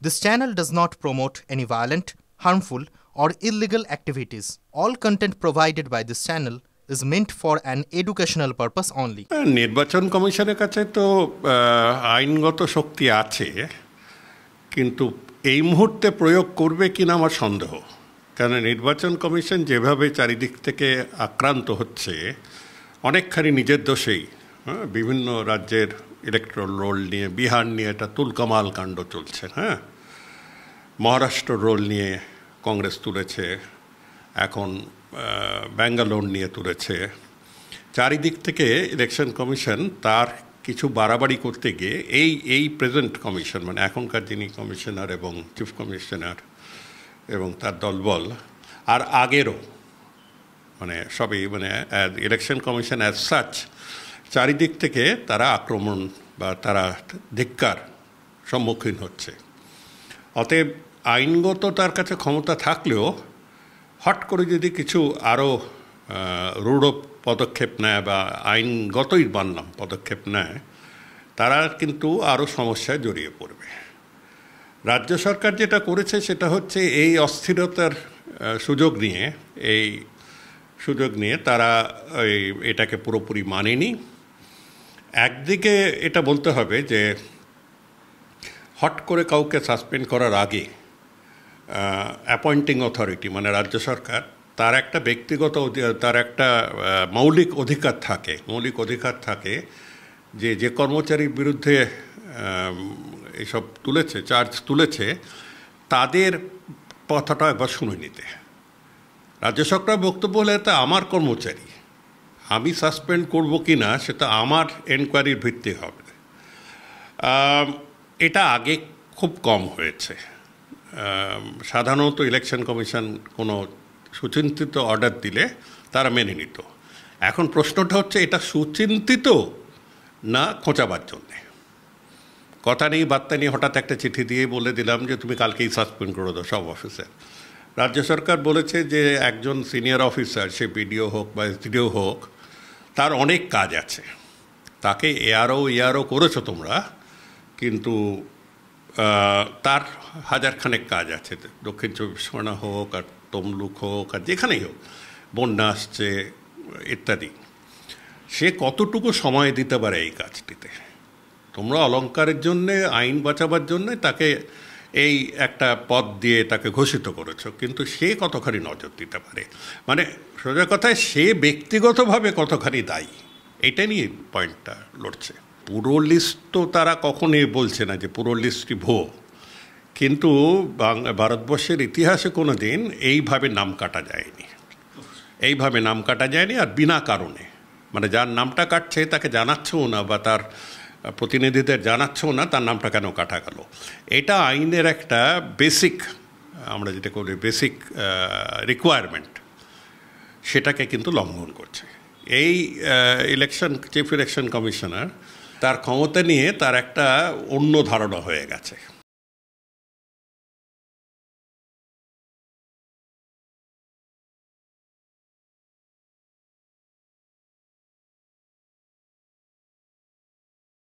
This channel does not promote any violent, harmful, or illegal activities. All content provided by this channel is meant for an educational purpose only. নির্বাচন কমিশনের কাছে তো আইনগত শক্তি আছে, কিন্তু এই মুহূর্তে প্রয়োগ করবে কিনা আমার সন্দেহ। কারণ নির্বাচন কমিশন যেভাবে চারিদিক থেকে আক্রান্ত হচ্ছে, অনেকখানি নিজের দোষেই বিভিন্ন রাজ্যের ইলেকট্রাল রোল নিয়ে, বিহার নিয়ে একটা তুলকামাল কাণ্ড চলছে। মহারাষ্ট্র রোল নিয়ে কংগ্রেস তুলেছে, এখন ব্যাঙ্গালোর নিয়ে তুলেছে। চারিদিক থেকে ইলেকশন কমিশন তার কিছু বাড়াবাড়ি করতে গিয়ে এই প্রেজেন্ট কমিশন, মানে এখনকার যিনি কমিশনার এবং চিফ কমিশনার এবং তার দলবল, আর আগেরও মানে সবই মানে ইলেকশন কমিশন অ্যাজ সাচ চারিদিক থেকে তারা আক্রমণ বা তারা ধিক্কার সম্মুখীন হচ্ছে। অতএব আইনগত তার কাছে ক্ষমতা থাকলেও হট করে যদি কিছু আরও রূঢ় পদক্ষেপ নেয় বা আইনগতই বানলাম পদক্ষেপ নেয়, তারা কিন্তু আরও সমস্যায় জড়িয়ে পড়বে। রাজ্য সরকার যেটা করেছে সেটা হচ্ছে এই অস্থিরতার সুযোগ নিয়ে তারা এটাকে পুরোপুরি মানেনি। একদিকে এটা বলতে হবে যে হট করে কাউকে সাসপেন্ড করার আগে অ্যাপয়েন্টিং অথরিটি মানে রাজ্য সরকার, তার একটা ব্যক্তিগত তার একটা মৌলিক অধিকার থাকে যে কর্মচারীর বিরুদ্ধে এসব চার্জ তুলেছে তাদের কথাটা একবার শুনে নিতে। রাজ্য সরকার বক্তব্য হলে তা আমার কর্মচারী, আমি সাসপেন্ড করব কি না সেটা আমার এনকোয়ারির ভিত্তি হবে। এটা আগে খুব কম হয়েছে। সাধারণত ইলেকশন কমিশন কোনো সুচিন্তিত অর্ডার দিলে তারা মেনে নিত। এখন প্রশ্নটা হচ্ছে এটা সুচিন্তিত না খোঁচাবার জন্যে। কথা নেই বার্তা নেই, হঠাৎ একটা চিঠি দিয়ে বলে দিলাম যে তুমি কালকেই সাসপেন্ড করে দাও সব অফিসার। রাজ্য সরকার বলেছে যে একজন সিনিয়র অফিসার, সে বিডিও হোক বা এসডিও হোক, তার অনেক কাজ আছে, তাকে এআরও করেছো তোমরা, কিন্তু তার হাজারখানেক কাজ আছে, দক্ষিণ চব্বিশ পরগনা হোক আর তমলুক হোক আর যেখানেই হোক, বন্যা আসছে ইত্যাদি। সে কতটুকু সময় দিতে পারে এই কাজটিতে? তোমরা অলংকারের জন্যে, আইন বাঁচাবার জন্যে তাকে এই একটা পদ দিয়ে তাকে ঘোষিত করেছ, কিন্তু সে কতখানি নজর দিতে পারে, মানে সোজা কথায় সে ব্যক্তিগতভাবে কতখানি দায়ী, এটা নিয়ে পয়েন্টটা লড়ছে। পুরো লিস্ট তো তারা কখনোই বলছে না যে পুরো লিস্টটি ভুয়ো, কিন্তু ভারতবর্ষের ইতিহাসে কোনো দিন এইভাবে নাম কাটা যায়নি, আর বিনা কারণে, মানে যার নামটা কাটছে তাকে জানাচ্ছেও না বা তার প্রতিনিধিদের জানাচ্ছেও না তার নামটা কেন কাটা গেল। এটা আইনের একটা বেসিক, আমরা যেটা করি বেসিক রিকোয়ারমেন্ট, সেটাকে কিন্তু লঙ্ঘন করছে এই চিফ ইলেকশন কমিশনার। তার ক্ষমতা নিয়ে তার একটা অন্য ধারণা হয়ে গেছে।